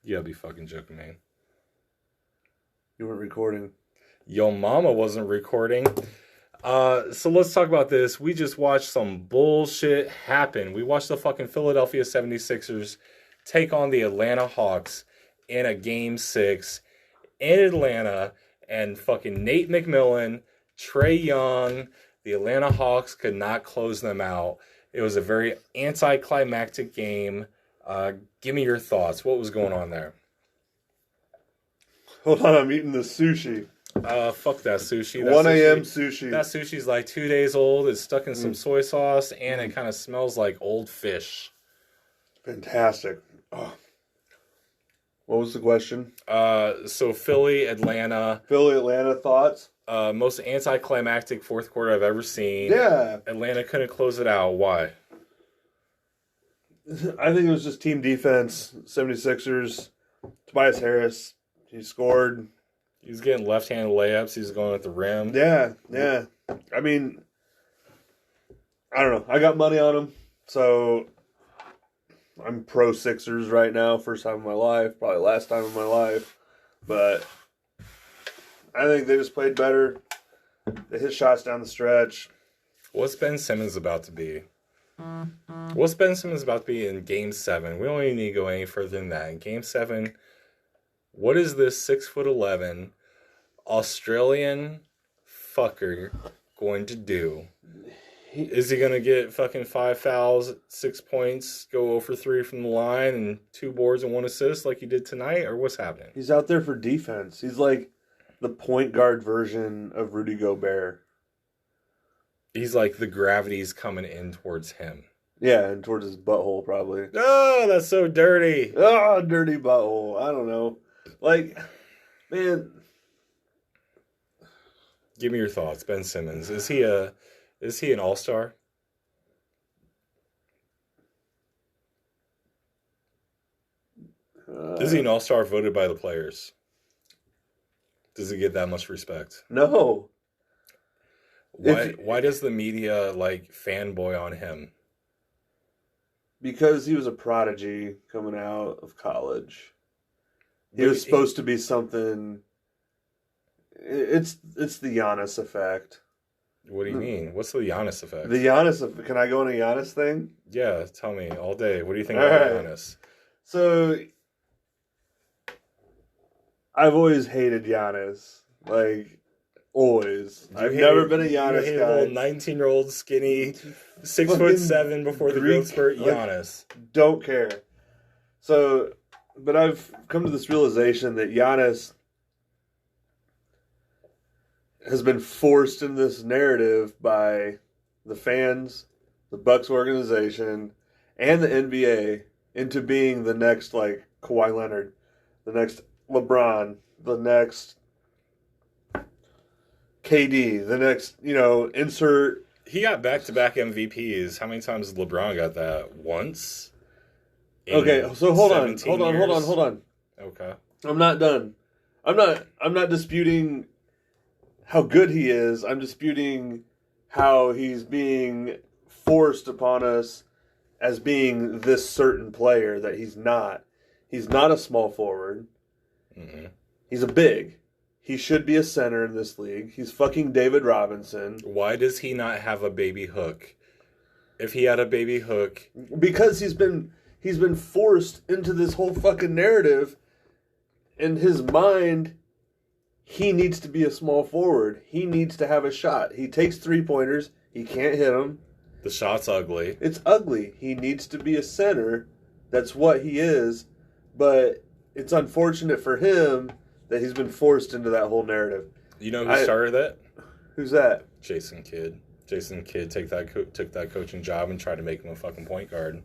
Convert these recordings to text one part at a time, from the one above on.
You gotta be fucking joking, man. You weren't recording. Yo mama wasn't recording. So let's talk about this. We just watched some bullshit happen. We watched the fucking Philadelphia 76ers take on the Atlanta Hawks in a game 6 in Atlanta, and fucking Nate McMillan, Trae Young, the Atlanta Hawks could not close them out. It was a very anticlimactic game. Give me your thoughts. What was going on there? Hold on, I'm eating the sushi. Fuck that sushi. 1 a.m. sushi. That sushi's like 2 days old. It's stuck in some soy sauce, and it kind of smells like old fish. Fantastic. Oh. What was the question? So Philly, Atlanta. Philly, Atlanta, thoughts? Most anticlimactic fourth quarter I've ever seen. Yeah. Atlanta couldn't close it out. Why? I think it was just team defense. 76ers. Tobias Harris. He scored. He was getting left-handed layups. He was going at the rim. Yeah. I mean, I don't know. I got money on him, so I'm pro Sixers right now. First time in my life, probably last time in my life. But I think they just played better. They hit shots down the stretch. What's Ben Simmons about to be? What's Ben Simmons about to be in Game 7? We don't even need to go any further than that. In Game 7, what is this 6'11" Australian fucker going to do? Is he going to get fucking 5 fouls, 6 points, go 0 for 3 from the line, and 2 boards and 1 assist like he did tonight? Or what's happening? He's out there for defense. He's like the point guard version of Rudy Gobert. He's like the gravity's coming in towards him. Yeah, and towards his butthole probably. Oh, that's so dirty. Oh, dirty butthole. I don't know. Like, man. Give me your thoughts, Ben Simmons. Is he an all-star? Is he an all-star voted by the players? Does he get that much respect? No. Why does the media like fanboy on him? Because he was a prodigy coming out of college. He was supposed to be something. It's the Giannis effect. What do you mean? What's the Giannis effect? The Giannis effect. Can I go on a Giannis thing? Yeah, tell me all day. What do you think about Giannis? So, I've always hated Giannis. Like, always. I've never been a Giannis guy. Little 19-year-old skinny, 6'7" before the growth spurt Giannis. Don't care. So, but I've come to this realization that Giannis has been forced in this narrative by the fans, the Bucks organization, and the NBA into being the next, like, Kawhi Leonard, the next LeBron, the next KD, the next, insert. He got back-to-back MVPs. How many times has LeBron got that? Once? Okay, so hold on. Okay. I'm not done. I'm not disputing how good he is. I'm disputing how he's being forced upon us as being this certain player that he's not. He's not a small forward. Mm-hmm. He's a big. He should be a center in this league. He's fucking David Robinson. Why does he not have a baby hook? If he had a baby hook... Because he's been forced into this whole fucking narrative. In his mind, he needs to be a small forward. He needs to have a shot. He takes 3-pointers. He can't hit them. The shot's ugly. It's ugly. He needs to be a center. That's what he is. But it's unfortunate for him that he's been forced into that whole narrative. You know who started that? Who's that? Jason Kidd. Jason Kidd took that coaching job and tried to make him a fucking point guard.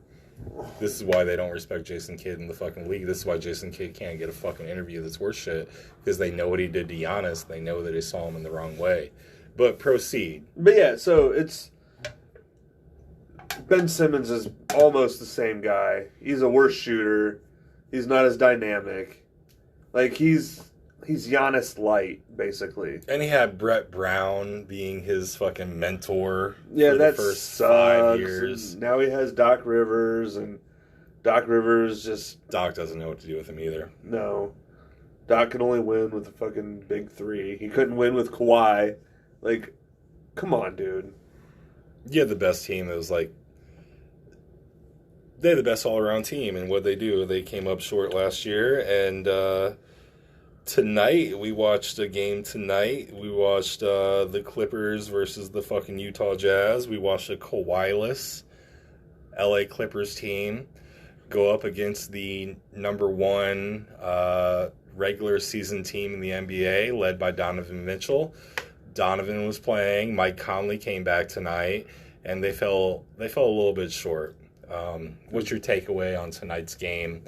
This is why they don't respect Jason Kidd in the fucking league. This is why Jason Kidd can't get a fucking interview that's worth shit, because they know what he did to Giannis. They know that he saw him in the wrong way. But proceed. But yeah, so it's... Ben Simmons is almost the same guy. He's a worse shooter. He's not as dynamic. Like, he's Giannis light, basically. And he had Brett Brown being his fucking mentor for the first 5 years. And now he has Doc Rivers, and Doc Rivers just... Doc doesn't know what to do with him either. No. Doc can only win with the fucking big three. He couldn't win with Kawhi. Like, come on, dude. You had the best team that was like... They had the best all-around team, and what they do, they came up short last year, and tonight, we watched a game tonight. We watched the Clippers versus the fucking Utah Jazz. We watched a Kawhi-less LA Clippers team go up against the number one regular season team in the NBA, led by Donovan Mitchell. Donovan was playing. Mike Conley came back tonight, and they fell a little bit short. What's your takeaway on tonight's game?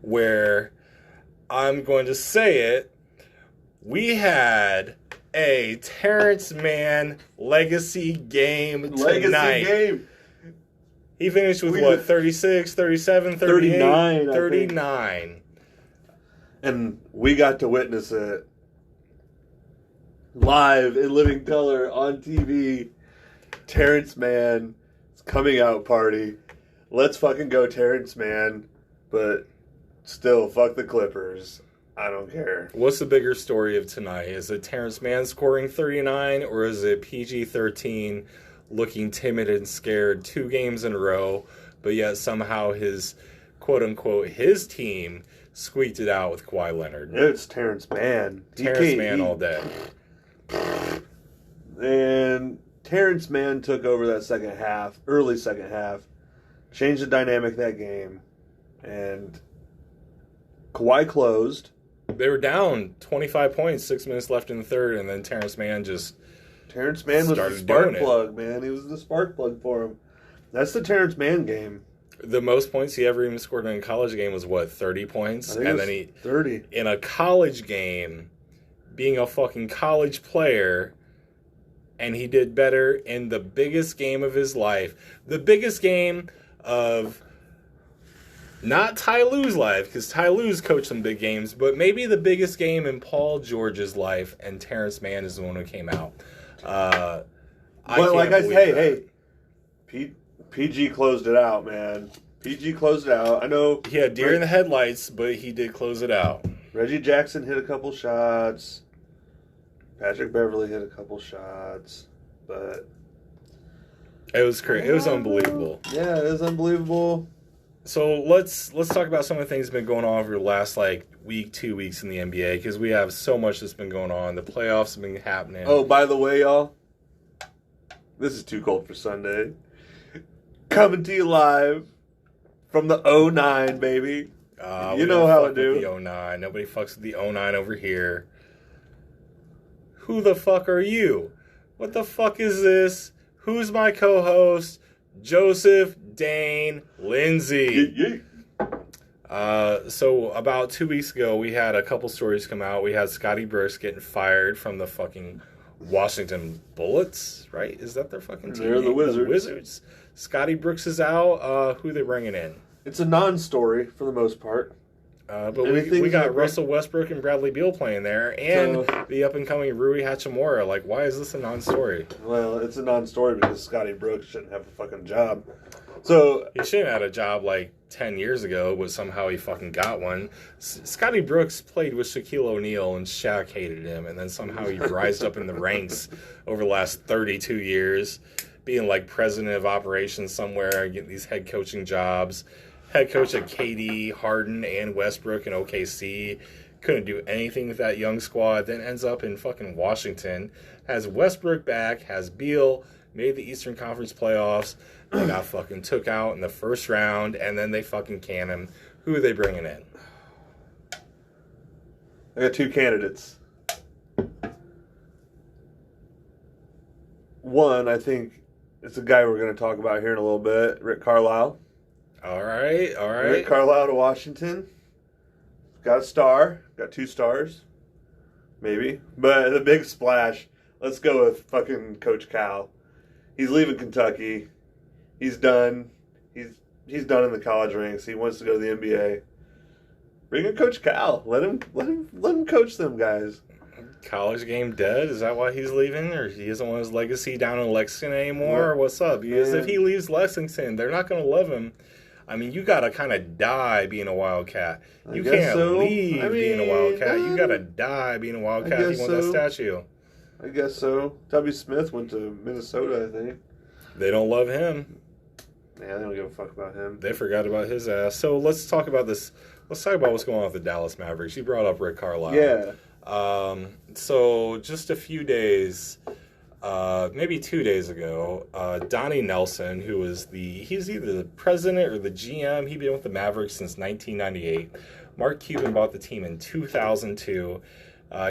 Where I'm going to say it, we had a Terrence Mann Legacy Game tonight. Legacy game. He finished with, 36, 37, 38? 39. 39. And we got to witness it live in living color on TV. Terrence Mann's coming out party. Let's fucking go, Terrence Mann. But still, fuck the Clippers. I don't care. What's the bigger story of tonight? Is it Terrence Mann scoring 39, or is it PG-13 looking timid and scared 2 games in a row, but yet somehow his, quote-unquote, his team squeaked it out with Kawhi Leonard? It's Terrence Mann. Terrence Mann all day. And Terrence Mann took over that second half, early second half, changed the dynamic of that game, and Kawhi closed. They were down 25 points, 6 minutes left in the third, and then Terrence Mann was the spark plug, man. He was the spark plug for him. That's the Terrence Mann game. The most points he ever even scored in a college game was, 30 points? I think 30. In a college game, being a fucking college player, and he did better in the biggest game of his life. The biggest game of... Not Ty Lue's life, because Ty Lue's coached some big games, but maybe the biggest game in Paul George's life, and Terrence Mann is the one who came out. But like I said, hey, PG closed it out, man. PG closed it out. I know he had deer in the headlights, but he did close it out. Reggie Jackson hit a couple shots. Patrick Beverly hit a couple shots, but it was crazy. It was unbelievable. Yeah, it was unbelievable. So let's talk about some of the things that have been going on over the last week, 2 weeks in the NBA, because we have so much that's been going on. The playoffs have been happening. Oh, by the way, y'all, this is Too Cold for Sunday. Coming to you live from the 09, baby. You know how I do. The 09. Nobody fucks with the 09 over here. Who the fuck are you? What the fuck is this? Who's my co-host? Joseph Dane Lindsay. So about 2 weeks ago, we had a couple stories come out. We had Scotty Brooks getting fired from the fucking Washington Bullets, right? Is that their fucking team? They're the Wizards. The Wizards. Scotty Brooks is out. Who are they bringing in? It's a non-story for the most part. But we got Russell Westbrook and Bradley Beal playing there, and the up-and-coming Rui Hachimura. Why is this a non-story? Well, it's a non-story because Scotty Brooks shouldn't have a fucking job. So he shouldn't have had a job 10 years ago, but somehow he fucking got one. Scotty Brooks played with Shaquille O'Neal, and Shaq hated him, and then somehow he rised up in the ranks over the last 32 years, being president of operations somewhere, getting these head coaching jobs. Head coach at KD, Harden, and Westbrook in OKC. Couldn't do anything with that young squad. Then ends up in fucking Washington. Has Westbrook back. Has Beal. Made the Eastern Conference playoffs. They got fucking took out in the first round. And then they fucking can him. Who are they bringing in? I got 2 candidates. One, I think it's a guy we're going to talk about here in a little bit. Rick Carlisle. All right. Rick Carlisle to Washington. Got a star. Got 2 stars. Maybe. But the big splash, let's go with fucking Coach Cal. He's leaving Kentucky. He's done. He's done in the college ranks. He wants to go to the NBA. Bring in Coach Cal. Let him coach them guys. College game dead? Is that why he's leaving? Or he doesn't want his legacy down in Lexington anymore? Or what's up? Because if he leaves Lexington, they're not going to love him. I mean, you gotta kind of die being a Wildcat. You guess can't so. leave being a Wildcat. You gotta die being a Wildcat if you want that statue. I guess so. Tubby Smith went to Minnesota, I think. They don't love him. Yeah, they don't give a fuck about him. They forgot about his ass. So let's talk about this. Let's talk about what's going on with the Dallas Mavericks. You brought up Rick Carlisle. Yeah. So just a few days, maybe 2 days ago, Donnie Nelson, who was he's either the president or the GM. He'd been with the Mavericks since 1998. Mark Cuban bought the team in 2002.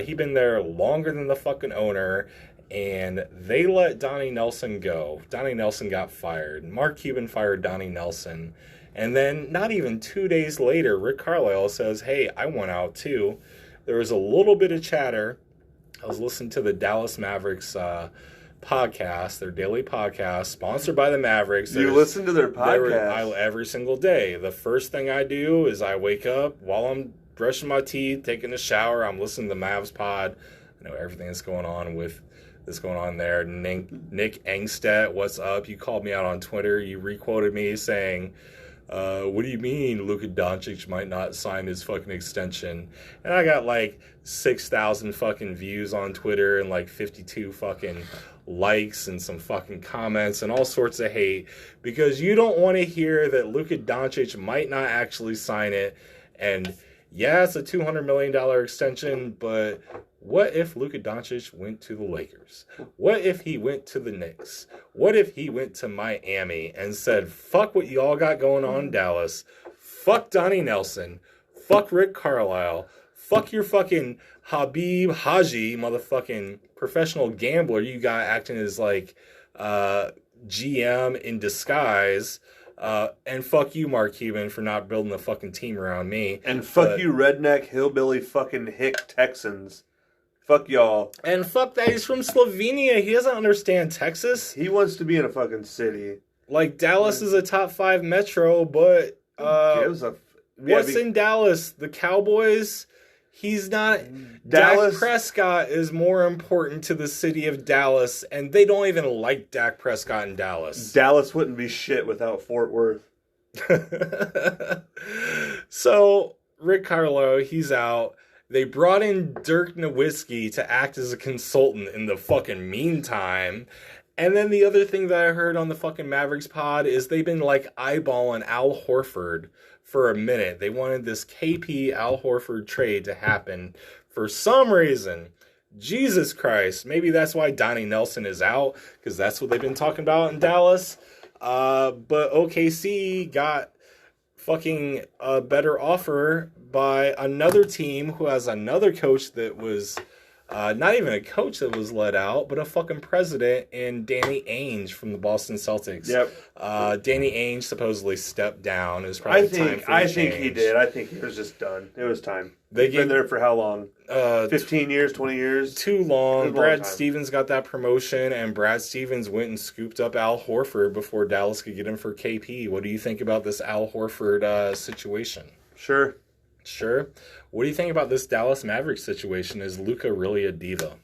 He'd been there longer than the fucking owner, and they let Donnie Nelson go. Donnie Nelson got fired. Mark Cuban fired Donnie Nelson. And then not even 2 days later, Rick Carlisle says, hey, I want out too. There was a little bit of chatter. I was listening to the Dallas Mavericks podcast, their daily podcast, sponsored by the Mavericks. You listen to their podcast? Every single day. The first thing I do is I wake up while I'm brushing my teeth, taking a shower. I'm listening to the Mavs pod. I know everything that's going on there. Nick Engstedt, what's up? You called me out on Twitter. You requoted me saying, what do you mean Luka Doncic might not sign his fucking extension? And I got like 6,000 fucking views on Twitter and like 52 fucking likes and some fucking comments and all sorts of hate because you don't want to hear that Luka Doncic might not actually sign it. And yeah, it's a $200 million extension, but what if Luka Doncic went to the Lakers? What if he went to the Knicks? What if he went to Miami and said, fuck what y'all got going on in Dallas, fuck Donnie Nelson, fuck Rick Carlisle, fuck your fucking Habib Haji, motherfucking professional gambler you got acting as like GM in disguise. And fuck you, Mark Cuban, for not building the fucking team around me. And fuck you, redneck, hillbilly, fucking hick Texans. Fuck y'all. And fuck that, he's from Slovenia. He doesn't understand Texas. He wants to be in a fucking city. Like, Dallas is a top 5 metro, but what's in Dallas? The Cowboys? He's not. Dallas. Dak Prescott is more important to the city of Dallas, and they don't even like Dak Prescott in Dallas. Dallas wouldn't be shit without Fort Worth. So, Rick Carlisle, he's out. They brought in Dirk Nowitzki to act as a consultant in the fucking meantime. And then the other thing that I heard on the fucking Mavericks pod is they've been like eyeballing Al Horford for a minute. They wanted this KP Al Horford trade to happen for some reason. Jesus Christ. Maybe that's why Donnie Nelson is out, because that's what they've been talking about in Dallas. But OKC got fucking a better offer by another team who has another coach that was not even a coach that was let out, but a fucking president in Danny Ainge from the Boston Celtics. Yep. Danny Ainge supposedly stepped down. It was probably I think he did. I think he was just done. It was time. They've been there for how long? 15 years, 20 years? Too long. Brad Stevens got that promotion, and Brad Stevens went and scooped up Al Horford before Dallas could get him for KP. What do you think about this Al Horford situation? Sure. What do you think about this Dallas Mavericks situation? Is Luka really a diva?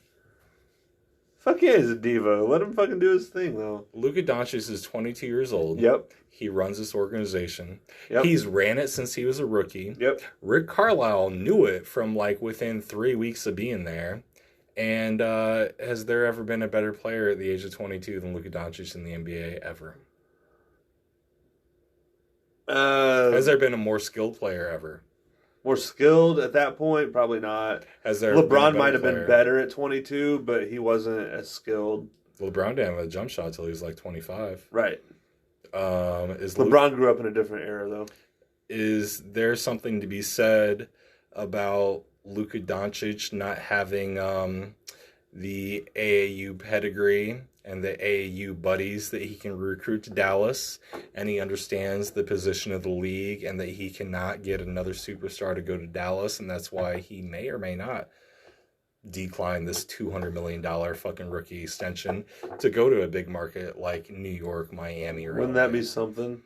Fuck yeah, he's a diva. Let him fucking do his thing, though. Luka Doncic is 22 years old. Yep. He runs this organization. Yep. He's ran it since he was a rookie. Yep. Rick Carlisle knew it from like within 3 weeks of being there. And has there ever been a better player at the age of 22 than Luka Doncic in the NBA ever? Has there been a more skilled player ever? More skilled at that point? Probably not. LeBron might have been better at 22, but he wasn't as skilled. LeBron didn't have a jump shot until he was like 25. Right. LeBron grew up in a different era, though. Is there something to be said about Luka Doncic not having the AAU pedigree and the AAU buddies that he can recruit to Dallas, and he understands the position of the league and that he cannot get another superstar to go to Dallas, and that's why he may or may not decline this $200 million fucking rookie extension to go to a big market like New York, Miami, or Wouldn't that be something?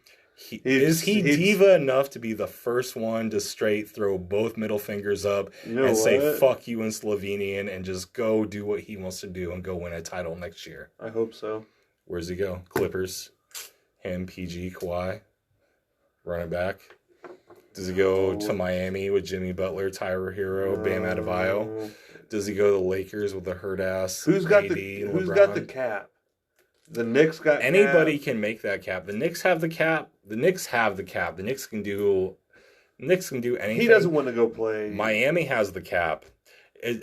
Is he diva enough to be the first one to straight throw both middle fingers up and say fuck you in Slovenian and just go do what he wants to do and go win a title next year? I hope so. Where's he go? Clippers, him, PG, Kawhi, running back? Does he go to Miami with Jimmy Butler, Tyler Hero, Bam Adebayo? Does he go to the Lakers with the hurt ass? Who's got the cap? The Knicks got anybody cap. Can make that cap. The Knicks have the cap. The Knicks have the cap. The Knicks can do anything. He doesn't want to go play. Miami has the cap.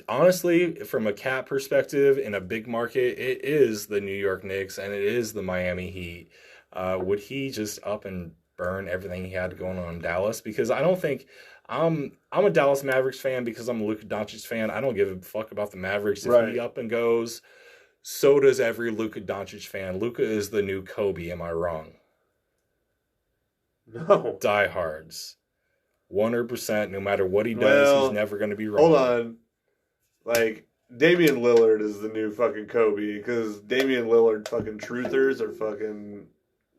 Honestly, from a cap perspective, in a big market, it is the New York Knicks and it is the Miami Heat. Would he just up and burn everything he had going on in Dallas? Because I don't think I'm a Dallas Mavericks fan because I'm a Luka Doncic fan. I don't give a fuck about the Mavericks. If he up and goes, so does every Luka Doncic fan. Luka is the new Kobe. Am I wrong? No. Diehards. 100%. No matter what he does, he's never going to be wrong. Hold on. Like, Damian Lillard is the new fucking Kobe because Damian Lillard fucking truthers are fucking...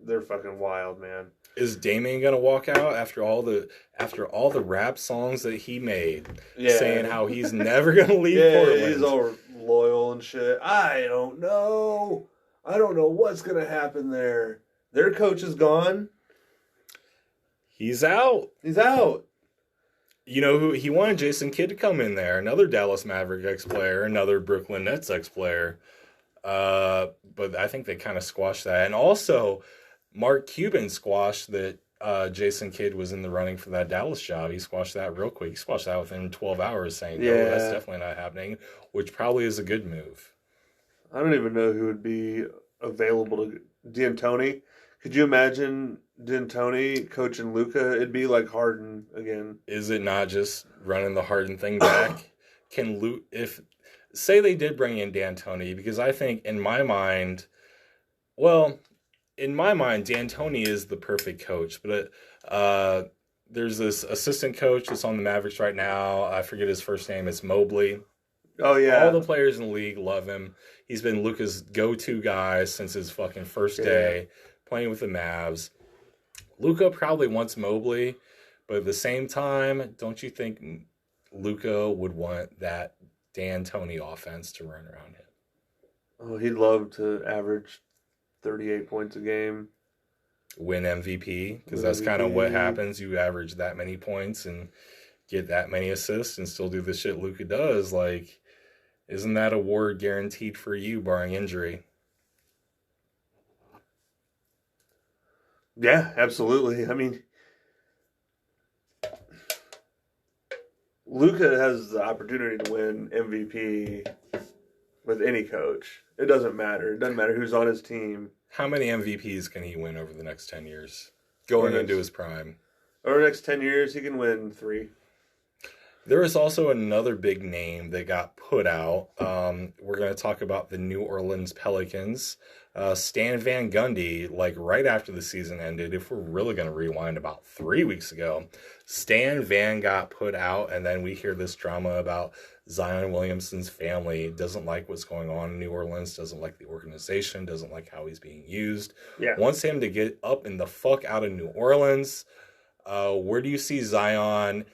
They're fucking wild, man. Is Damian gonna walk out after all the rap songs that he made, saying how he's never gonna leave Portland? He's all loyal and shit. I don't know what's gonna happen there. Their coach is gone. He's out. You know who he wanted? Jason Kidd to come in there, another Dallas Maverick ex-player, another Brooklyn Nets ex-player. But I think they kind of squashed that, and also Mark Cuban squashed that Jason Kidd was in the running for that Dallas job. He squashed that real quick. He squashed that within 12 hours, saying, no, that's definitely not happening, which probably is a good move. I don't even know who would be available to D'Antoni. Could you imagine D'Antoni coaching Luka? It'd be like Harden again. Is it not just running the Harden thing back? Say they did bring in D'Antoni, because I think in my mind, D'Antoni is the perfect coach. But there's this assistant coach that's on the Mavericks right now. I forget his first name. It's Mobley. Oh, yeah. All the players in the league love him. He's been Luka's go-to guy since his fucking first day playing with the Mavs. Luka probably wants Mobley, but at the same time, don't you think Luka would want that D'Antoni offense to run around him? Oh, he'd love to average 38 points a game. Win MVP, because that's kind of what happens. You average that many points and get that many assists and still do the shit Luka does. Like, isn't that award guaranteed for you, barring injury? Yeah, absolutely. I mean, Luka has the opportunity to win MVP with any coach. It doesn't matter. It doesn't matter who's on his team. How many MVPs can he win over the next 10 years? Going into his prime. Over the next 10 years, he can win 3. There is also another big name that got put out. We're going to talk about the New Orleans Pelicans. Stan Van Gundy, like right after the season ended, if we're really going to rewind about 3 weeks ago, Stan Van got put out, and then we hear this drama about Zion Williamson's family doesn't like what's going on in New Orleans, doesn't like the organization, doesn't like how he's being used, wants him to get up and the fuck out of New Orleans. Where do you see Zion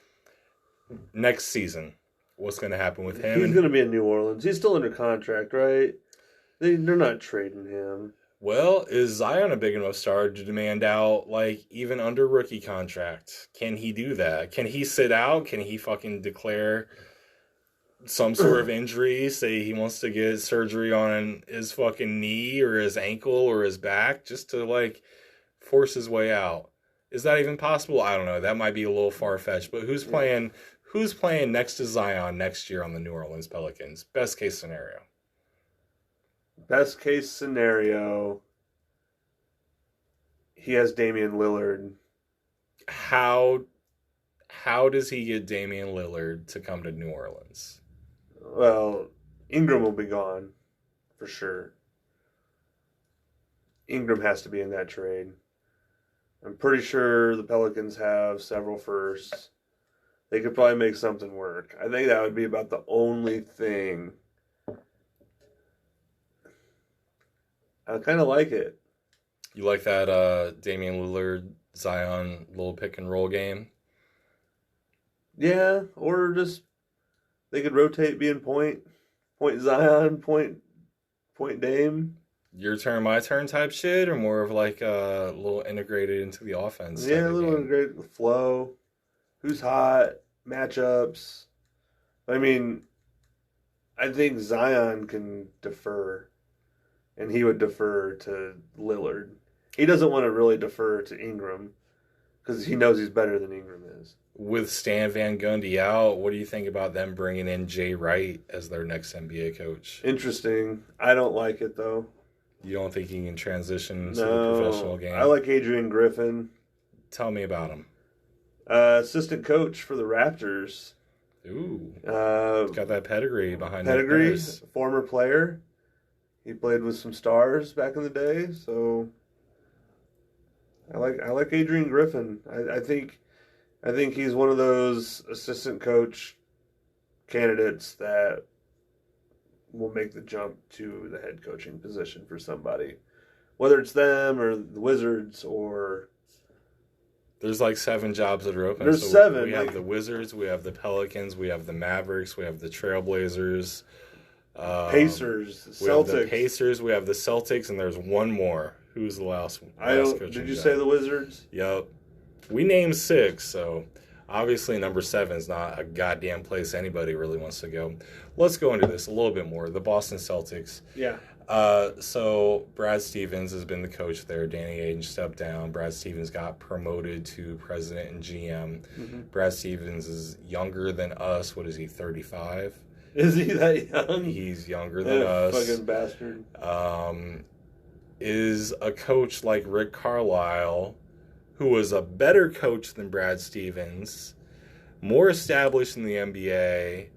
next season? What's going to happen with him? He's going to be in New Orleans. He's still under contract, right? They're not trading him. Well, is Zion a big enough star to demand out, like, even under rookie contract? Can he do that? Can he sit out? Can he fucking declare some sort of injury, say he wants to get surgery on his fucking knee or his ankle or his back just to, like, force his way out? Is that even possible? I don't know. That might be a little far-fetched, but who's playing next to Zion next year on the New Orleans Pelicans? Best case scenario. Best case scenario, he has Damian Lillard. How does he get Damian Lillard to come to New Orleans? Well, Ingram will be gone, for sure. Ingram has to be in that trade. I'm pretty sure the Pelicans have several firsts. They could probably make something work. I think that would be about the only thing. I kind of like it. You like that Damian Lillard, Zion little pick and roll game? Yeah, or just they could rotate being point Zion, point Dame. Your turn, my turn type shit, or more of like a little integrated into the offense? Yeah, type a of little game? integrated flow. Who's hot? Matchups. I mean, I think Zion can defer, and he would defer to Lillard. He doesn't want to really defer to Ingram because he knows he's better than Ingram is. With Stan Van Gundy out, what do you think about them bringing in Jay Wright as their next NBA coach? Interesting. I don't like it, though. You don't think he can transition to the professional game? I like Adrian Griffin. Tell me about him. Assistant coach for the Raptors. Ooh, Uh, got that pedigree behind Pedigree, him. former player. He played with some stars back in the day, so I like Adrian Griffin. I think he's one of those assistant coach candidates that will make the jump to the head coaching position for somebody, whether it's them or the Wizards or. There's like 7 jobs that are open. There's so 7. We have the Wizards, we have the Pelicans, we have the Mavericks, we have the Trailblazers, Pacers, we have the Celtics. Pacers, we have the Celtics, and there's one more. Who's the last coaching Did you job? say the Wizards? Yep. We named 6, so obviously number 7 is not a goddamn place anybody really wants to go. Let's go into this a little bit more. The Boston Celtics. Yeah. So Brad Stevens has been the coach there. Danny Ainge stepped down. Brad Stevens got promoted to president and GM. Mm-hmm. Brad Stevens is younger than us. What is he, 35? Is he that young? He's younger than us. Fucking bastard. Is a coach like Rick Carlisle, who was a better coach than Brad Stevens, more established in the NBA,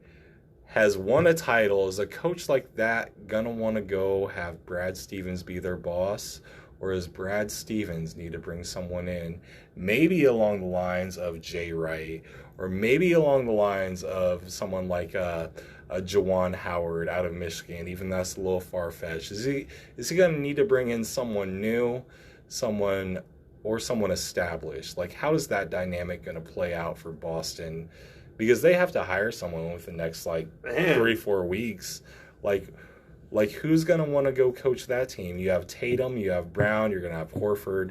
has won a title. Is a coach like that gonna want to go have Brad Stevens be their boss? Or does Brad Stevens need to bring someone in, maybe along the lines of Jay Wright, or maybe along the lines of someone like a Juwan Howard out of Michigan? Even that's a little far-fetched. Is he going to need to bring in someone new, someone established? Like, how is that dynamic going to play out for Boston? Because they have to hire someone within the next, 3-4 weeks. Like who's going to want to go coach that team? You have Tatum, you have Brown, you're going to have Horford.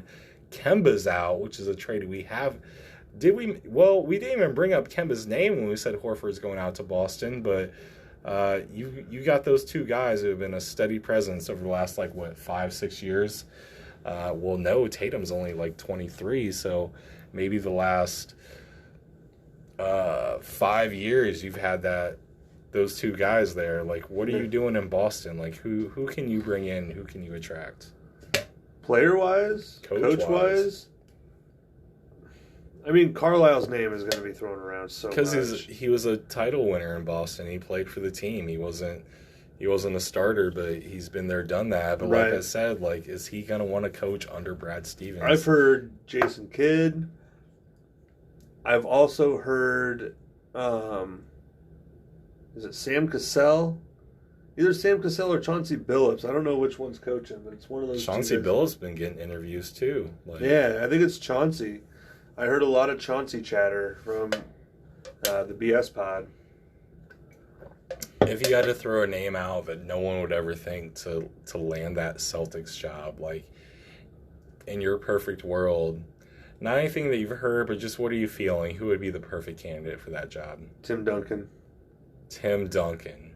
Kemba's out, which is a trade we have. We didn't even bring up Kemba's name when we said Horford's going out to Boston, but you got those 2 guys who have been a steady presence over the last 5-6 years. No, Tatum's only 23, so maybe the last 5 years you've had those 2 guys there. What are you doing in Boston? Who can you bring in? Who can you attract? Player wise, coach wise. I mean, Carlisle's name is going to be thrown around so much. Because he was a title winner in Boston. He played for the team. He wasn't a starter, but he's been there, done that. But right. Like I said, is he going to want to coach under Brad Stevens? I've heard Jason Kidd. I've also heard, is it Sam Cassell? Either Sam Cassell or Chauncey Billups. I don't know which one's coaching, but it's one of those. Chauncey Billups been getting interviews too. Yeah, I think it's Chauncey. I heard a lot of Chauncey chatter from the BS pod. If you had to throw a name out that no one would ever think to land that Celtics job, in your perfect world, not anything that you've heard, but just what are you feeling? Who would be the perfect candidate for that job? Tim Duncan. Tim Duncan.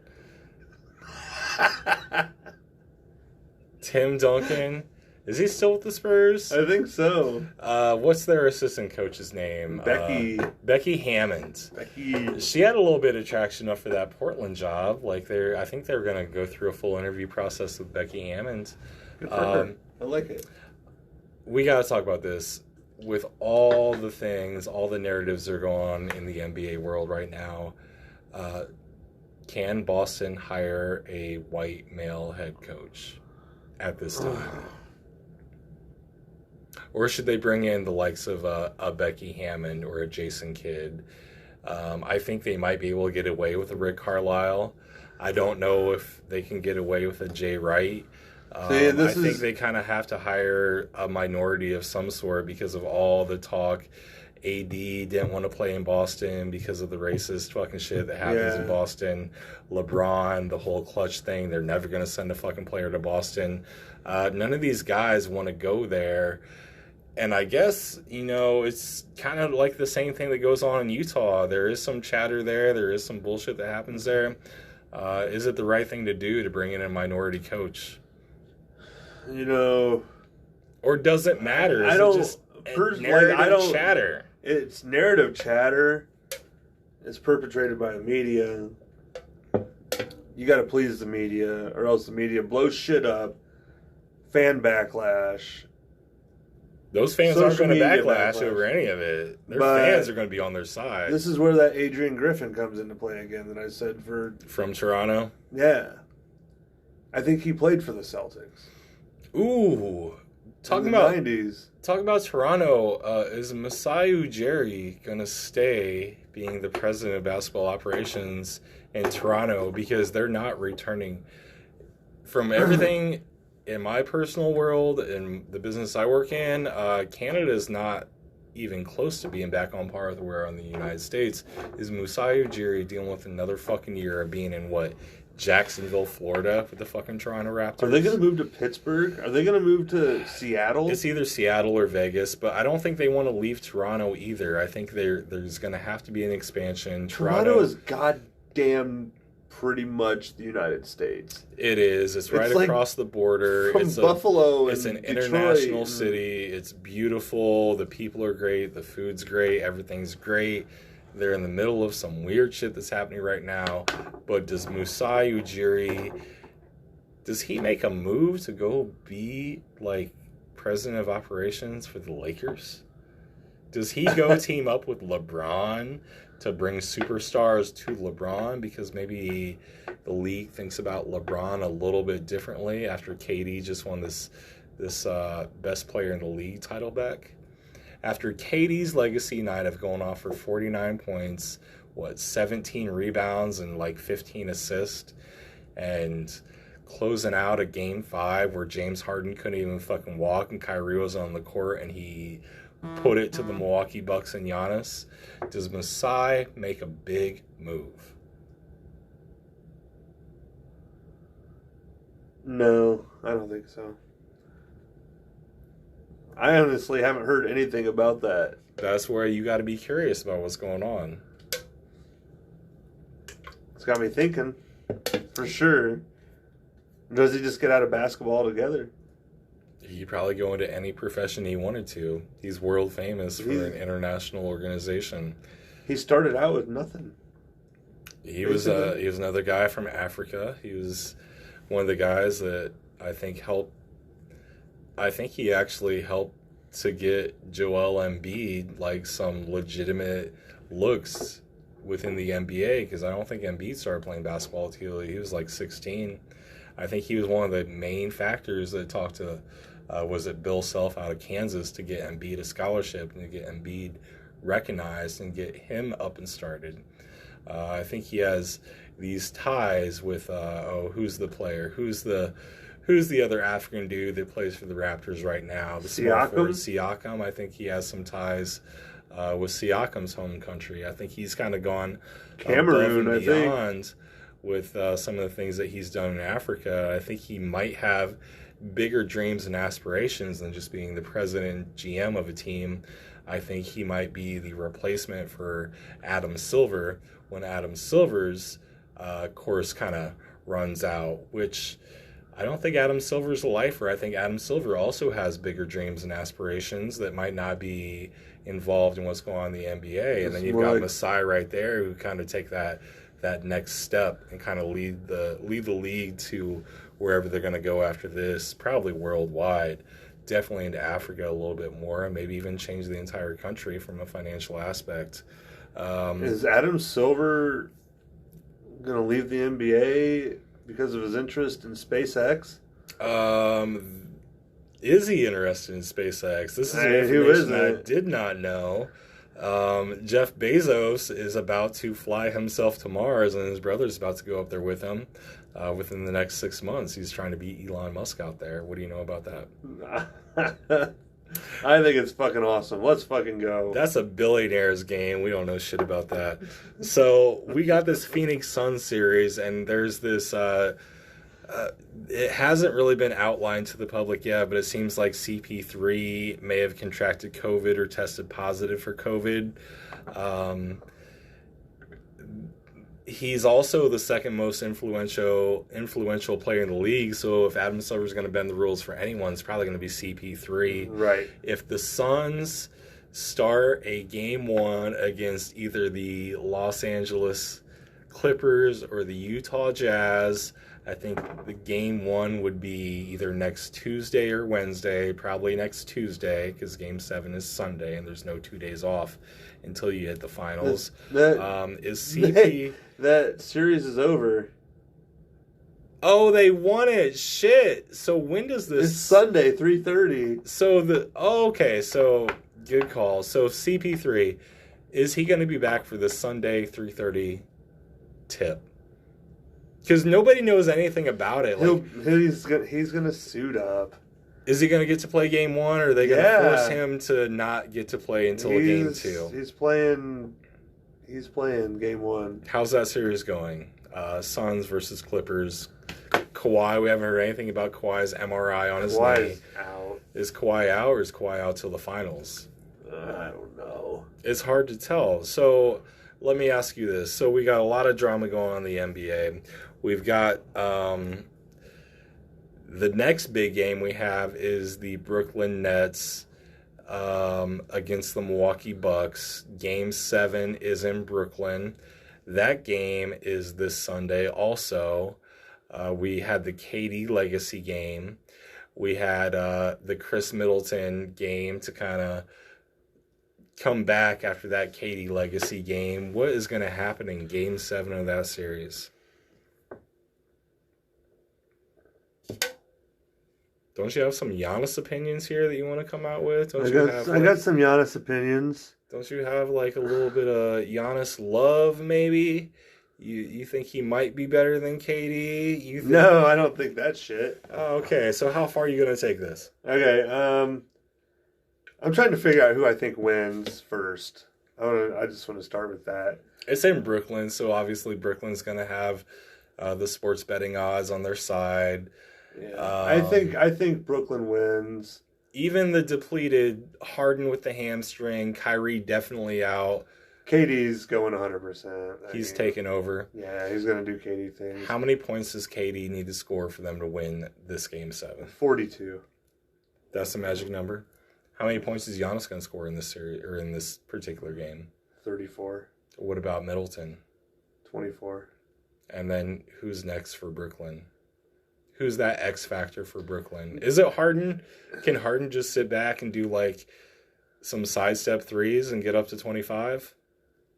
Tim Duncan. Is he still with the Spurs? I think so. What's their assistant coach's name? Becky Hammond. She had a little bit of traction up for that Portland job. I think they're going to go through a full interview process with Becky Hammond. Good for her. I like it. We got to talk about this. With all the things, all the narratives that are going on in the NBA world right now, can Boston hire a white male head coach at this time? Or should they bring in the likes of a Becky Hammond or a Jason Kidd? I think they might be able to get away with a Rick Carlisle. I don't know if they can get away with a Jay Wright. I think they kind of have to hire a minority of some sort because of all the talk AD didn't want to play in Boston because of the racist fucking shit that happens in Boston. LeBron, the whole clutch thing, they're never going to send a fucking player to Boston. None of these guys want to go there. And I guess, it's kind of like the same thing that goes on in Utah. There is some chatter there. There is some bullshit that happens there. Is it the right thing to do to bring in a minority coach? Or does it matter? Is it just narrative chatter? It's narrative chatter. It's perpetrated by the media. You got to please the media, or else the media blows shit up. Fan backlash. Those fans aren't going to backlash over any of it. Their fans are going to be on their side. This is where that Adrian Griffin comes into play again that I said from Toronto? Yeah. I think he played for the Celtics. Ooh. Talking about 90s. Talking about Toronto, is Masai Ujiri going to stay being the president of basketball operations in Toronto because they're not returning from everything in my personal world and the business I work in? Canada is not even close to being back on par with where in the United States. Is Masai Ujiri dealing with another fucking year of being in Jacksonville, Florida with the fucking Toronto Raptors? Are they going to move to Pittsburgh? Are they going to move to Seattle? It's either Seattle or Vegas, but I don't think they want to leave Toronto either. I think there's going to have to be an expansion. Toronto is goddamn pretty much the United States. It is. It's right across the border. From Buffalo it's an international city. It's beautiful. The people are great. The food's great. Everything's great. They're in the middle of some weird shit that's happening right now. But does Masai Ujiri, does he make a move to go be president of operations for the Lakers? Does he go team up with LeBron to bring superstars to LeBron because maybe the league thinks about LeBron a little bit differently after KD just won this best player in the league title back? After KD's legacy night of going off for 49 points, 17 rebounds and 15 assists, and closing out a game 5 where James Harden couldn't even fucking walk and Kyrie was on the court and he put it to the Milwaukee Bucks and Giannis, does Masai make a big move? No, I don't think so. I honestly haven't heard anything about that. That's where you got to be curious about what's going on. It's got me thinking, for sure. Does he just get out of basketball altogether? He'd probably go into any profession he wanted to. He's world famous for an international organization. He started out with nothing. He was another guy from Africa. He was one of the guys that I think he actually helped to get Joel Embiid some legitimate looks within the NBA, because I don't think Embiid started playing basketball until he was 16. I think he was one of the main factors that talked to was it Bill Self out of Kansas to get Embiid a scholarship and to get Embiid recognized and get him up and started. I think he has these ties with who's the player? Who's the other African dude that plays for the Raptors right now? The small forward Siakam. I think he has some ties with Siakam's home country. I think he's kind of gone Cameroon, above and beyond with some of the things that he's done in Africa. I think he might have bigger dreams and aspirations than just being the president and GM of a team. I think he might be the replacement for Adam Silver when Adam Silver's course kind of runs out, which I don't think Adam Silver's a lifer. I think Adam Silver also has bigger dreams and aspirations that might not be involved in what's going on in the NBA. And then you've got Masai right there who kind of take that next step and kind of lead the league to wherever they're going to go after this, probably worldwide, definitely into Africa a little bit more, and maybe even change the entire country from a financial aspect. Is Adam Silver going to leave the NBA because of his interest in SpaceX? Is he interested in SpaceX? This is information I did not know. Jeff Bezos is about to fly himself to Mars, and his brother's about to go up there with him within the next 6 months. He's trying to beat Elon Musk out there. What do you know about that? I think it's fucking awesome. Let's fucking go. That's a billionaire's game. We don't know shit about that. So we got this Phoenix Suns series, and there's this. It hasn't really been outlined to the public yet, but it seems like CP3 may have contracted COVID or tested positive for COVID. He's also the second most influential player in the league. So if Adam Silver is going to bend the rules for anyone, it's probably going to be CP3. Right. If the Suns start a game one against either the Los Angeles Clippers or the Utah Jazz, I think the game one would be either next Tuesday or Wednesday, probably next Tuesday, because game 7 is Sunday and there's no 2 days off until you hit the finals. That series is over. Oh, they won it. Shit. So when does this? It's Sunday, 3:30. So okay. So good call. So CP3, is he going to be back for the Sunday 3:30 tip? Because nobody knows anything about it. He's gonna suit up. Is he going to get to play game 1, or are they going to force him to not get to play until game 2? He's playing game 1. How's that series going? Suns versus Clippers. Kawhi, we haven't heard anything about Kawhi's MRI on his knee. Out. Is Kawhi out, or is Kawhi out till the finals? I don't know. It's hard to tell. So let me ask you this. So we got a lot of drama going on in the NBA. We've got the next big game we have is the Brooklyn Nets against the Milwaukee Bucks. Game 7 is in Brooklyn. That game is this Sunday also. We had the KD Legacy game. We had the Chris Middleton game to kind of come back after that KD Legacy game. What is going to happen in Game 7 of that series? Don't you have some Giannis opinions here that you want to come out with? I got some Giannis opinions. Don't you have like a little bit of Giannis love, maybe? You think he might be better than KD? No, I don't think that shit. Oh, okay, so how far are you going to take this? Okay, I'm trying to figure out who I think wins first. I just want to start with that. It's in Brooklyn, so obviously Brooklyn's going to have the sports betting odds on their side. Yeah, I think Brooklyn wins. Even the depleted Harden with the hamstring, Kyrie definitely out. KD's going 100%. He's taking over. Yeah, he's going to do KD things. How many points does KD need to score for them to win this Game 7? 42. That's the magic number. How many points is Giannis going to score in this series or in this particular game? 34. What about Middleton? 24. And then who's next for Brooklyn? Who's that X factor for Brooklyn? Is it Harden? Can Harden just sit back and do like some sidestep threes and get up to 25?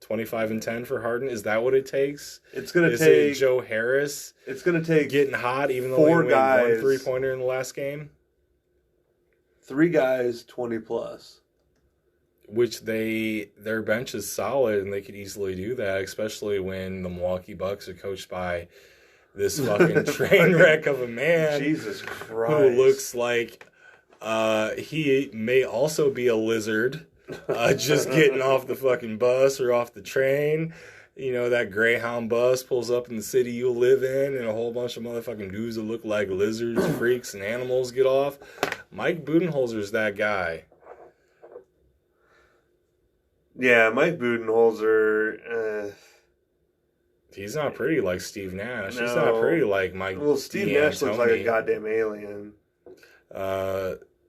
25 and 10 for Harden? Is that what it takes? It's going to take... Is it Joe Harris? It's going to take... Getting hot even though he made one 3-pointer in the last game? 3 guys, 20 plus. Which their bench is solid and they could easily do that, especially when the Milwaukee Bucks are coached by this fucking train wreck of a man. Jesus Christ. Who looks like he may also be a lizard. Just getting off the fucking bus or off the train. You know, that Greyhound bus pulls up in the city you live in and a whole bunch of motherfucking dudes that look like lizards, freaks, and animals get off. Mike Budenholzer's that guy. Yeah, Mike Budenholzer. He's not pretty like Steve Nash. No. He's not pretty like Mike. Well, Steve Nash looks like a goddamn alien.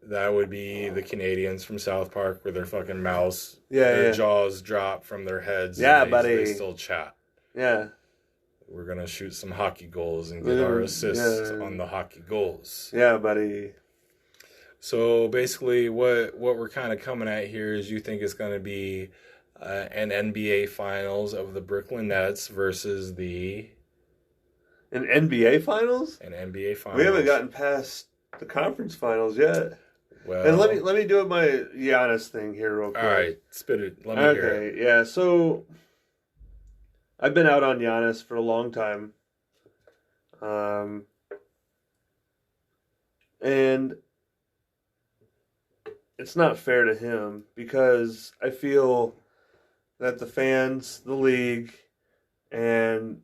That would be the Canadians from South Park, where their fucking mouths, their jaws drop from their heads. Yeah, and buddy. They still chat. Yeah. We're gonna shoot some hockey goals and get our assists on the hockey goals. Yeah, buddy. So basically, what we're kind of coming at here is you think it's going to be an NBA Finals of the Brooklyn Nets versus an NBA Finals. An NBA Finals. We haven't gotten past the conference finals yet. Well, and let me do my Giannis thing here real quick. All right, spit it. Let me hear it. Okay, yeah. So I've been out on Giannis for a long time, and it's not fair to him because I feel that the fans, the league, and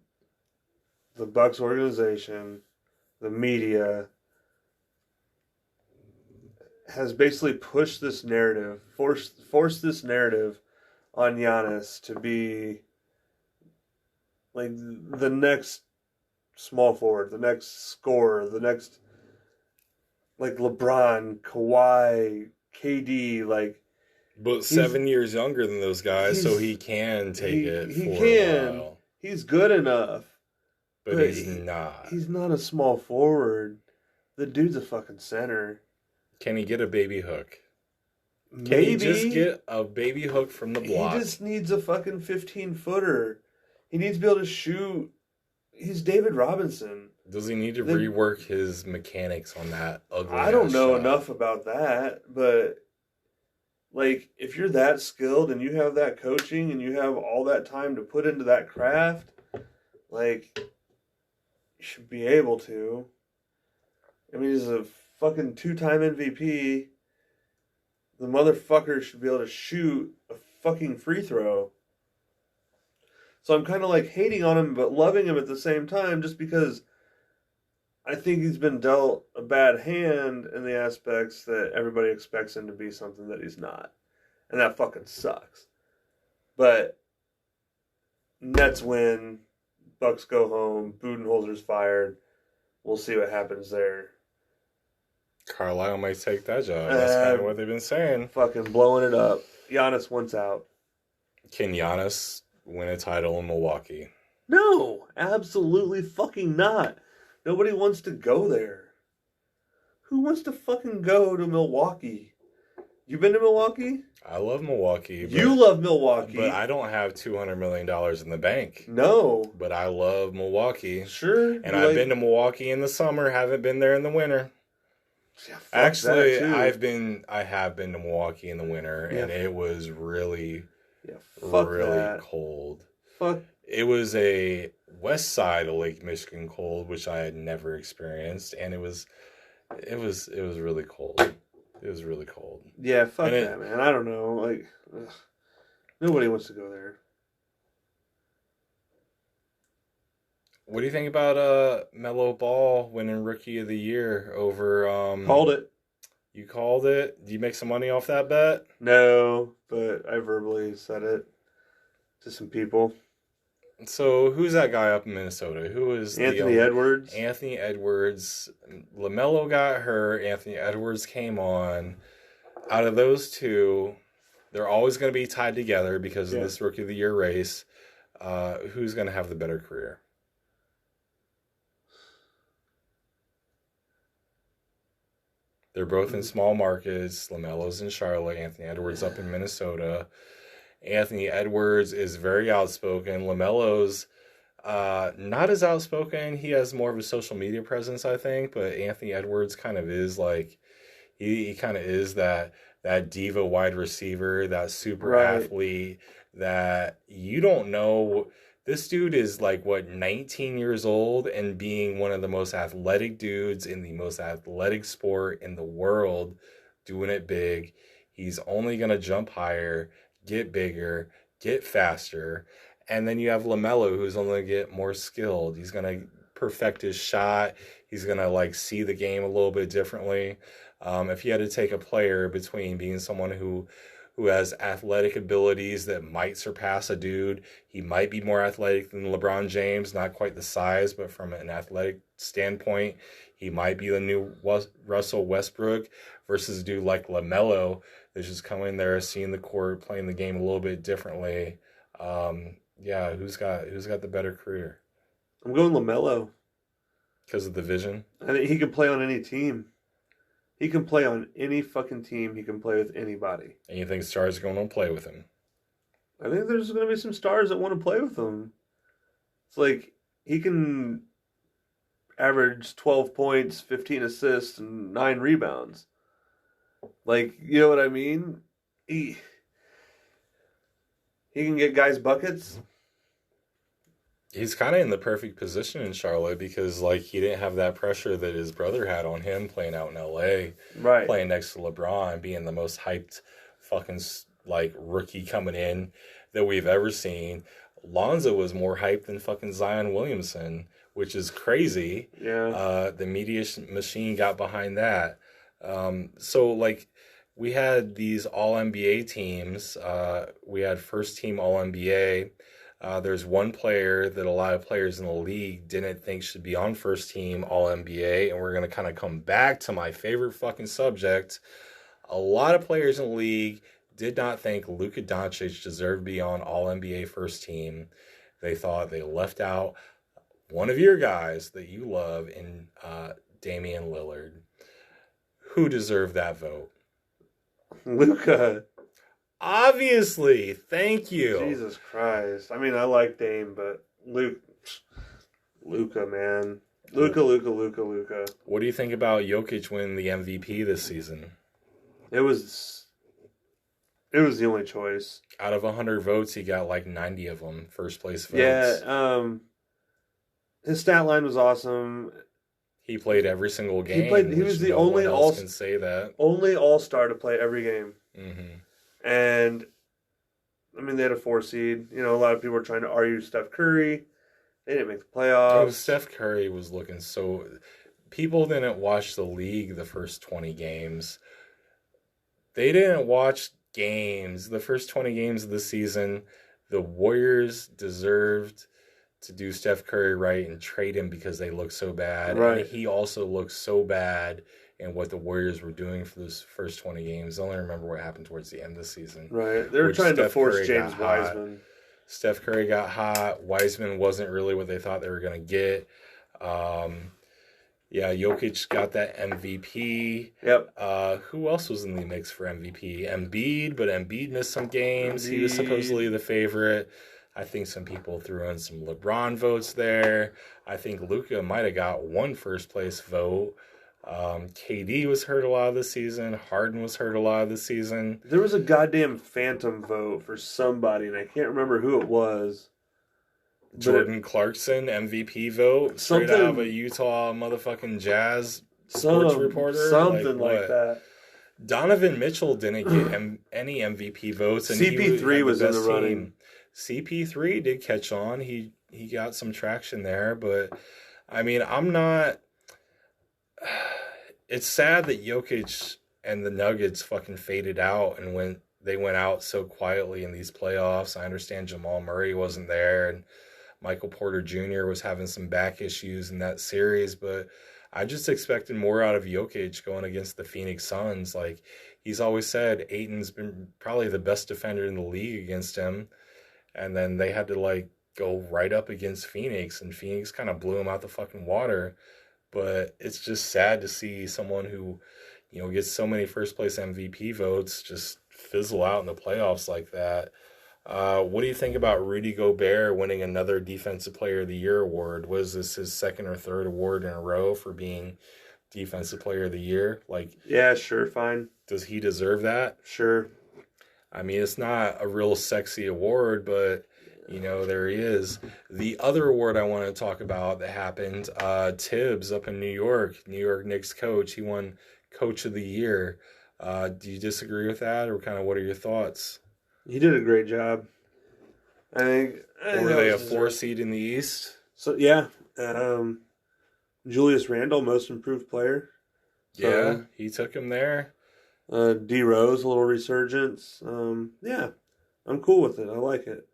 the Bucks organization, the media, has basically pushed this narrative, forced this narrative on Giannis to be like the next small forward, the next scorer, the next like LeBron, Kawhi, KD, like. But 7 years younger than those guys, so he can take it for a while. He's good enough. But he's not. He's not a small forward. The dude's a fucking center. Can he get a baby hook? Can Maybe. he just get a baby hook from the block? He just needs a fucking 15-footer. He needs to be able to shoot. He's David Robinson. Does he need to rework his mechanics on that ugly I don't know shot? enough about that, but like if you're that skilled and you have that coaching and you have all that time to put into that craft, like you should be able to. I mean, he's a fucking 2-time MVP. The motherfucker should be able to shoot a fucking free throw. So I'm kind of like hating on him but loving him at the same time just because I think he's been dealt a bad hand in the aspects that everybody expects him to be something that he's not. And that fucking sucks. But Nets win, Bucks go home, Budenholzer's fired. We'll see what happens there. Carlisle might take that job. That's kind of what they've been saying. Fucking blowing it up. Giannis wants out. Can Giannis win a title in Milwaukee? No, absolutely fucking not. Nobody wants to go there. Who wants to fucking go to Milwaukee? You been to Milwaukee? I love Milwaukee. You love Milwaukee. But I don't have $200 million in the bank. No. But I love Milwaukee. Sure. And I've been to Milwaukee in the summer, haven't been there in the winter. Yeah, actually, I have been to Milwaukee in the winter, and it was really, really cold. Fuck. It was a west side of Lake Michigan cold, which I had never experienced, and it was really cold. It was really cold. Yeah, fuck that, man. I don't know. Like, ugh. Nobody wants to go there. What do you think about Melo Ball winning Rookie of the Year over? Called it. You called it. Do you make some money off that bet? No, but I verbally said it to some people. So who's that guy up in Minnesota? Who is Anthony Edwards? Anthony Edwards. LaMelo got hurt. Anthony Edwards came on. Out of those two, they're always going to be tied together because of this Rookie of the Year race. Who's going to have the better career? They're both in small markets. LaMelo's in Charlotte. Anthony Edwards up in Minnesota. Anthony Edwards is very outspoken. LaMelo's not as outspoken. He has more of a social media presence, I think. But Anthony Edwards kind of is like, he kind of is that diva wide receiver, that super athlete that you don't know. This dude is like, 19 years old and being one of the most athletic dudes in the most athletic sport in the world, doing it big. He's only going to jump higher, get bigger, get faster. And then you have LaMelo, who's only going to get more skilled. He's going to perfect his shot. He's going to see the game a little bit differently. If you had to take a player between being someone who has athletic abilities that might surpass a dude. He might be more athletic than LeBron James, not quite the size, but from an athletic standpoint, he might be the new Russell Westbrook versus a dude like LaMelo that's just coming there, seeing the court, playing the game a little bit differently. Who's got the better career? I'm going LaMelo. Because of the vision? I think he can play on any team. He can play on any fucking team. He can play with anybody. And you think stars are going to play with him? I think there's going to be some stars that want to play with him. It's like he can average 12 points, 15 assists, and 9 rebounds. Like, you know what I mean? He can get guys buckets. He's kind of in the perfect position in Charlotte because, like, he didn't have that pressure that his brother had on him playing out in LA, Right. playing next to LeBron, being the most hyped fucking, like, rookie coming in that we've ever seen. Lonzo was more hyped than fucking Zion Williamson, which is crazy. Yeah. The media machine got behind that. So, like, we had these All NBA teams. We had first team All NBA. There's one player that a lot of players in the league didn't think should be on first team All NBA, and we're going to kind of come back to my favorite fucking subject. A lot of players in the league did not think Luka Doncic deserved to be on All NBA first team. They thought they left out one of your guys that you love in Damian Lillard. Who deserved that vote? Luka. Obviously, thank you. Jesus Christ. I mean, I like Dame, but Luka, man. Luka. What do you think about Jokic winning the MVP this season? It was the only choice. Out of 100 votes, he got like 90 of them first place votes. Yeah, his stat line was awesome. He played every single game. He was the only can say that. Only all-star to play every game. Mm-hmm. And I mean, they had a 4 seed. You know, a lot of people were trying to argue Steph Curry. They didn't make the playoffs. Oh, Steph Curry was looking so. People didn't watch the league the first 20 games. They didn't watch games. The first 20 games of the season, the Warriors deserved to do Steph Curry right and trade him because they looked so bad. Right. And he also looked so bad in what the Warriors were doing for those first 20 games. I only remember what happened towards the end of the season. Right. They were trying to force James Wiseman. Steph Curry got hot. Wiseman wasn't really what they thought they were going to get. Yeah, Jokic got that MVP. Yep. Who else was in the mix for MVP? Embiid, but Embiid missed some games. He was supposedly the favorite. I think some people threw in some LeBron votes there. I think Luka might have got one first place vote. KD was hurt a lot of the season. Harden was hurt a lot of the season. There was a goddamn phantom vote for somebody, and I can't remember who it was. Jordan Clarkson MVP vote straight out of a Utah motherfucking Jazz sports reporter. Something like that. Donovan Mitchell didn't get any MVP votes, and CP3 was in the running. CP3 did catch on. He got some traction there, but I mean, I'm not. It's sad that Jokic and the Nuggets fucking faded out and they went out so quietly in these playoffs. I understand Jamal Murray wasn't there and Michael Porter Jr. was having some back issues in that series, but I just expected more out of Jokic going against the Phoenix Suns. Like, he's always said, Ayton's been probably the best defender in the league against him, and then they had to, like, go right up against Phoenix, and Phoenix kind of blew him out the fucking water. But it's just sad to see someone who, you know, gets so many first place MVP votes just fizzle out in the playoffs like that. What do you think about Rudy Gobert winning another Defensive Player of the Year award? Was this his second or third award in a row for being Defensive Player of the Year? Like, yeah, sure, fine. Does he deserve that? Sure. I mean, it's not a real sexy award, but, you know, there he is. The other award I want to talk about that happened, Tibbs up in New York Knicks coach. He won Coach of the Year. Do you disagree with that, or kind of what are your thoughts? He did a great job. I think were they a 4 seed in the East? So yeah, Julius Randle, most improved player. Yeah, he took him there. D Rose, a little resurgence. Yeah, I'm cool with it. I like it.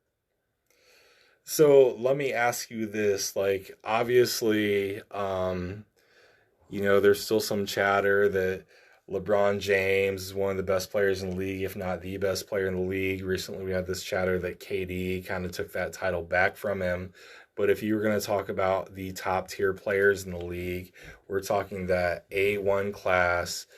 So let me ask you this: like, obviously, you know, there's still some chatter that LeBron James is one of the best players in the league, if not the best player in the league. Recently, we had this chatter that KD kind of took that title back from him. But if you were going to talk about the top tier players in the league, we're talking that A1 class,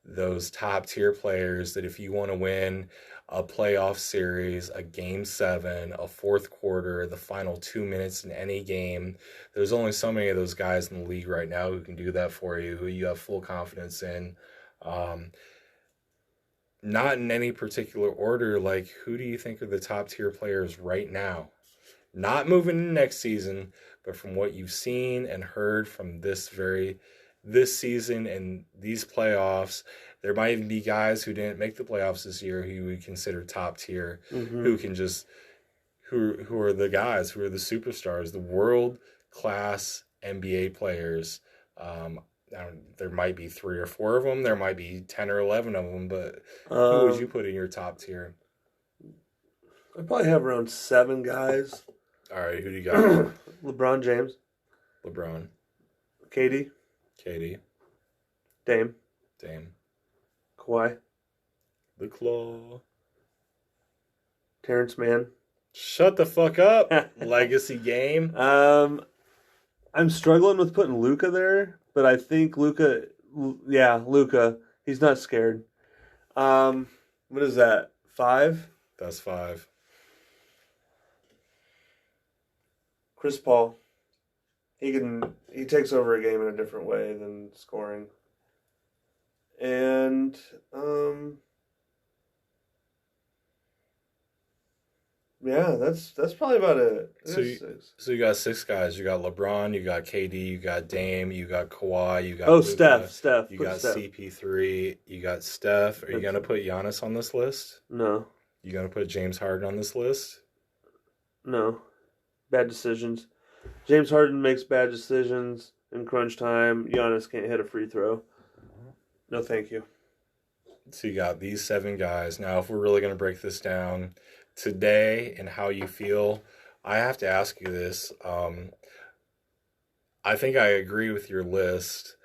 those top tier players that if you want to win a playoff series, a game 7, a fourth quarter, the final 2 minutes in any game, there's only so many of those guys in the league right now who can do that for you, who you have full confidence in. Not in any particular order, like, who do you think are the top tier players right now? Not moving in next season, but from what you've seen and heard from this season and these playoffs, there might even be guys who didn't make the playoffs this year who we consider top tier, who can just who are the guys, who are the superstars, the world class NBA players. There might be 3 or 4 of them. There might be 10 or 11 of them. But who would you put in your top tier? I probably have around 7 guys. All right, who do you got? LeBron James. LeBron. KD. Dame. Kawhi. The Claw. Terrence Mann. Shut the fuck up. Legacy Game. I'm struggling with putting Luka there, but I think Luka. He's not scared. What is that? 5? That's 5. Chris Paul. He takes over a game in a different way than scoring. And that's probably about it. So you got 6 guys. You got LeBron, you got KD, you got Dame, you got Kawhi, you got Luka, Steph. You got Steph. CP3, you got Steph. Are you gonna put Giannis on this list? No. You gonna put James Harden on this list? No. Bad decisions. James Harden makes bad decisions in crunch time. Giannis can't hit a free throw. No, thank you. So you got these 7 guys. Now, if we're really going to break this down today and how you feel, I have to ask you this. I think I agree with your list.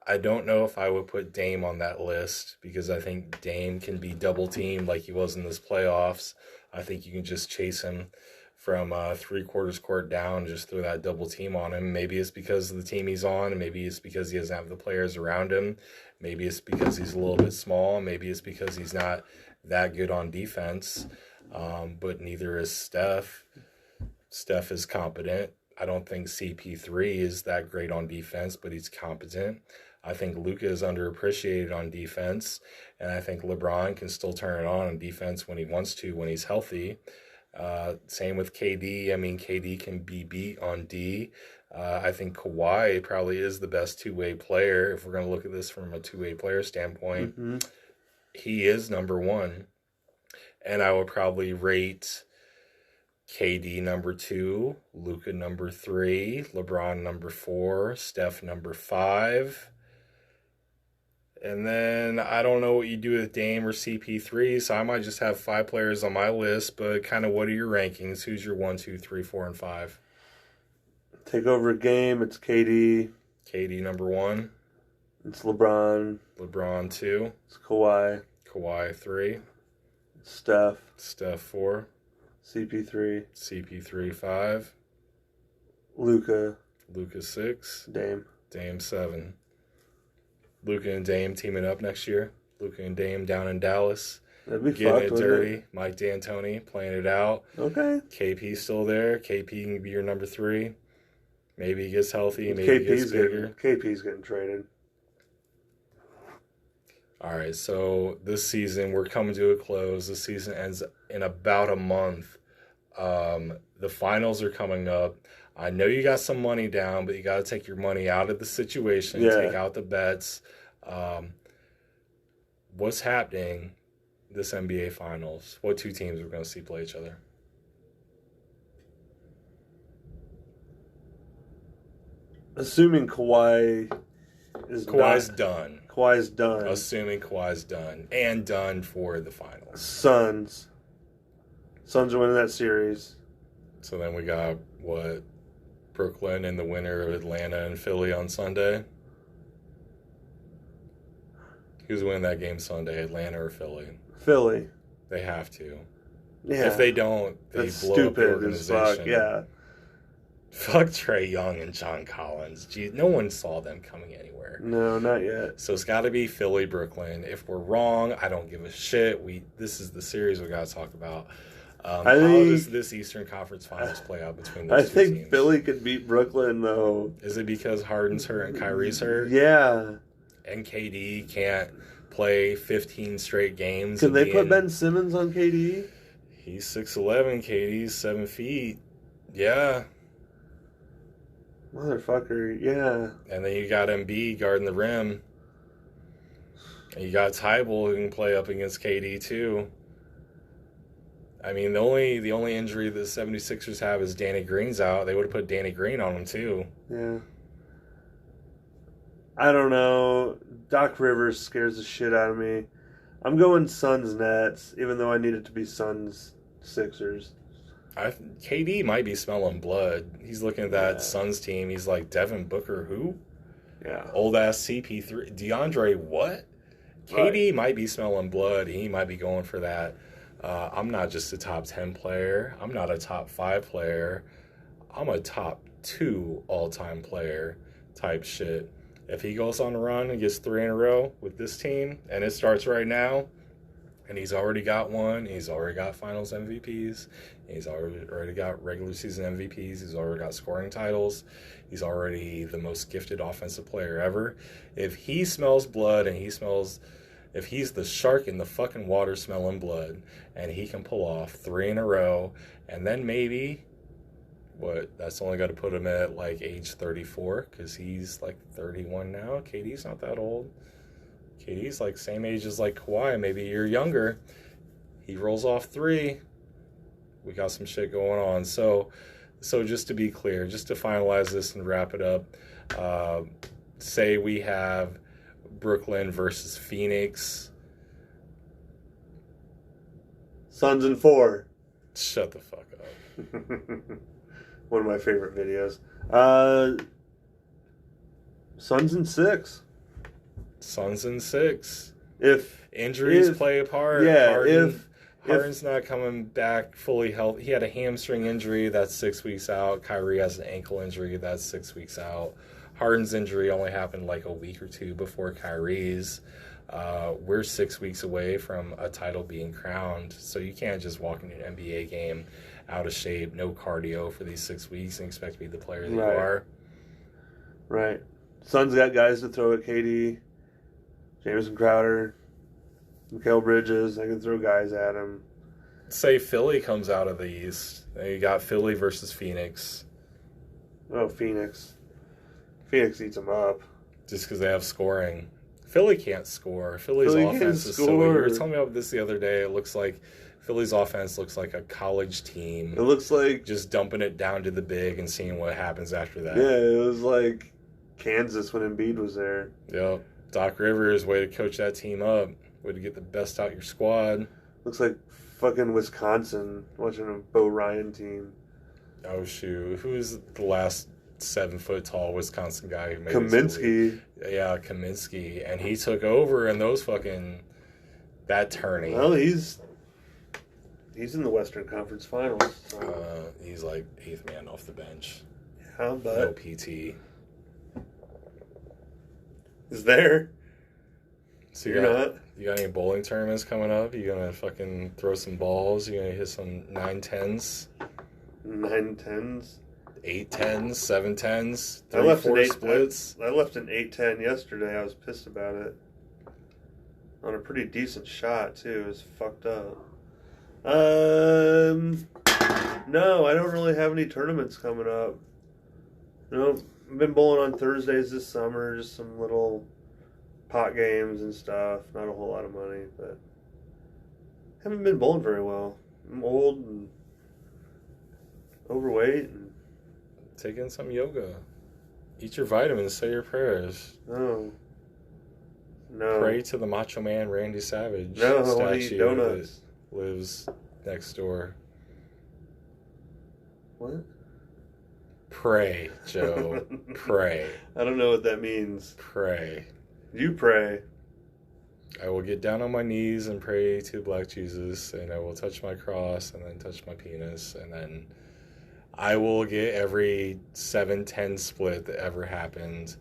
I don't know if I would put Dame on that list because I think Dame can be double teamed like he was in this playoffs. I think you can just chase him from 3/4 court down, just throw that double team on him. Maybe it's because of the team he's on, and maybe it's because he doesn't have the players around him. Maybe it's because he's a little bit small. Maybe it's because he's not that good on defense. But neither is Steph. Steph is competent. I don't think CP3 is that great on defense, but he's competent. I think Luka is underappreciated on defense, and I think LeBron can still turn it on defense when he wants to, when he's healthy. Same with KD. I mean, KD can be beat on D. I think Kawhi probably is the best two-way player. If we're going to look at this from a two-way player standpoint, he is number 1. And I would probably rate KD number 2, Luka number 3, LeBron number 4, Steph number 5. And then I don't know what you do with Dame or CP3, so I might just have 5 players on my list, but kind of what are your rankings? Who's your 1, 2, 3, 4, and 5? Take over a game, it's KD. KD number 1. It's LeBron. LeBron 2. It's Kawhi. Kawhi 3. Steph. Steph 4. CP3. CP3 5. Luka 6. Dame 7. Luka and Dame teaming up next year. Luka and Dame down in Dallas. That'd be getting fucked, it dirty. It? Mike D'Antoni playing it out. Okay. KP's still there. KP can be your number 3. Maybe he gets healthy. Maybe he gets bigger. KP's getting traded. All right, so this season, we're coming to a close. The season ends in about a month. The finals are coming up. I know you got some money down, but you got to take your money out of the situation, take out the bets. What's happening this NBA Finals? What 2 teams we're going to see play each other? Assuming Kawhi's done. Kawhi's done. Assuming Kawhi's done. And done for the finals. Suns are winning that series. So then we got, Brooklyn and the winner of Atlanta and Philly on Sunday? Who's winning that game Sunday, Atlanta or Philly? Philly. They have to. Yeah. If they don't, they That's blow stupid up the organization. Fuck, yeah. Fuck Trae Young and John Collins. Gee, no one saw them coming anywhere. No, not yet. So it's got to be Philly, Brooklyn. If we're wrong, I don't give a shit. This is the series we got to talk about. How does this Eastern Conference Finals play out between those 2 teams? I think Philly could beat Brooklyn, though. Is it because Harden's hurt and Kyrie's hurt? Yeah. And KD can't play 15 straight games? Can they put Ben Simmons on KD? He's 6'11", KD's 7 feet. Yeah. Motherfucker, yeah. And then you got Embiid guarding the rim. And you got Tybal who can play up against KD too. I mean, the only injury the 76ers have is Danny Green's out. They would have put Danny Green on him too. Yeah. I don't know. Doc Rivers scares the shit out of me. I'm going Suns Nets, even though I need it to be Suns Sixers. KD might be smelling blood. He's looking at that Suns team. He's like, Devin Booker, who? Yeah. Old ass CP3. DeAndre, what? KD might be smelling blood. He might be going for that. I'm not just a top 10 player. I'm not a top 5 player. I'm a top 2 all-time player type shit. If he goes on a run and gets 3 in a row with this team, and it starts right now, and he's already got one, he's already got finals MVPs, he's already got regular season MVPs, he's already got scoring titles, he's already the most gifted offensive player ever. If he smells blood and if he's the shark in the fucking water smelling blood, and he can pull off 3 in a row, and then maybe, that's only got to put him at like age 34, because he's like 31 now. KD's not that old. KD's like same age as like Kawhi, maybe a year younger. He rolls off 3. We got some shit going on. So just to be clear, just to finalize this and wrap it up, say we have Brooklyn versus Phoenix. Suns in 4. Shut the fuck up. One of my favorite videos. Suns in 6. Suns in 6. If injuries play a part. Yeah, Harden's not coming back fully healthy. He had a hamstring injury, that's 6 weeks out. Kyrie has an ankle injury, that's 6 weeks out. Harden's injury only happened like a week or 2 before Kyrie's. We're 6 weeks away from a title being crowned, so you can't just walk into an NBA game out of shape, no cardio for these 6 weeks, and expect to be the player that you are. Right. Suns got guys to throw at KD, Jameson Crowder, Mikal Bridges. I can throw guys at him. Say Philly comes out of the East. You got Philly versus Phoenix. Oh, Phoenix. Phoenix eats them up. Just because they have scoring. Philly can't score. Philly's offense is so weak. You were telling me about this the other day. It looks like Philly's offense looks like a college team. It looks like just dumping it down to the big and seeing what happens after that. Yeah, it was like Kansas when Embiid was there. Yep. Doc Rivers, way to coach that team up. Way to get the best out your squad. Looks like fucking Wisconsin watching a Bo Ryan team. Oh, shoot. Who's the last 7-foot-tall Wisconsin guy who made Kaminsky. Yeah, Kaminsky. And he took over, and that tourney. Well, he's in the Western Conference Finals. So. He's like 8th man off the bench. Yeah, but no PT. Is there? So you got any bowling tournaments coming up? You gonna fucking throw some balls? You gonna hit some 9-10s? 9-10s? 8-10s, 7-10s, 3-4 splits. I left an 8-10 yesterday. I was pissed about it. On a pretty decent shot too. It was fucked up. No, I don't really have any tournaments coming up. I've been bowling on Thursdays this summer, just some little pot games and stuff. Not a whole lot of money, but haven't been bowling very well. I'm old and overweight and take in some yoga. Eat your vitamins, say your prayers. No. Pray to the Macho Man Randy Savage statue I eat donuts. That lives next door. What? Pray, Joe. Pray. I don't know what that means. Pray. You pray. I will get down on my knees and pray to Black Jesus, and I will touch my cross, and then touch my penis, and then I will get every 7-10 split that ever happened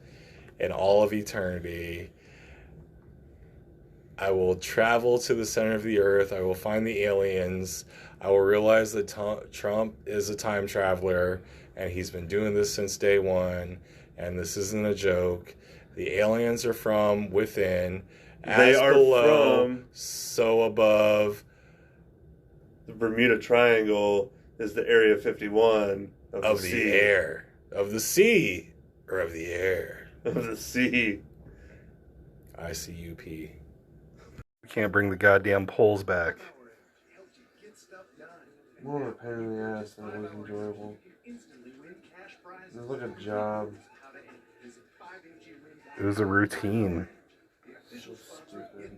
in all of eternity. I will travel to the center of the earth. I will find the aliens. I will realize that Trump is a time traveler, and he's been doing this since day one, and this isn't a joke. The aliens are from within. As they are below, from so above. The Bermuda Triangle is the Area 51. Of the air. Of the sea. Or of the air. Of the sea. ICUP. We can't bring the goddamn polls back. More of a pain in the ass than it was enjoyable. Just like a job. It was a routine. So stupid.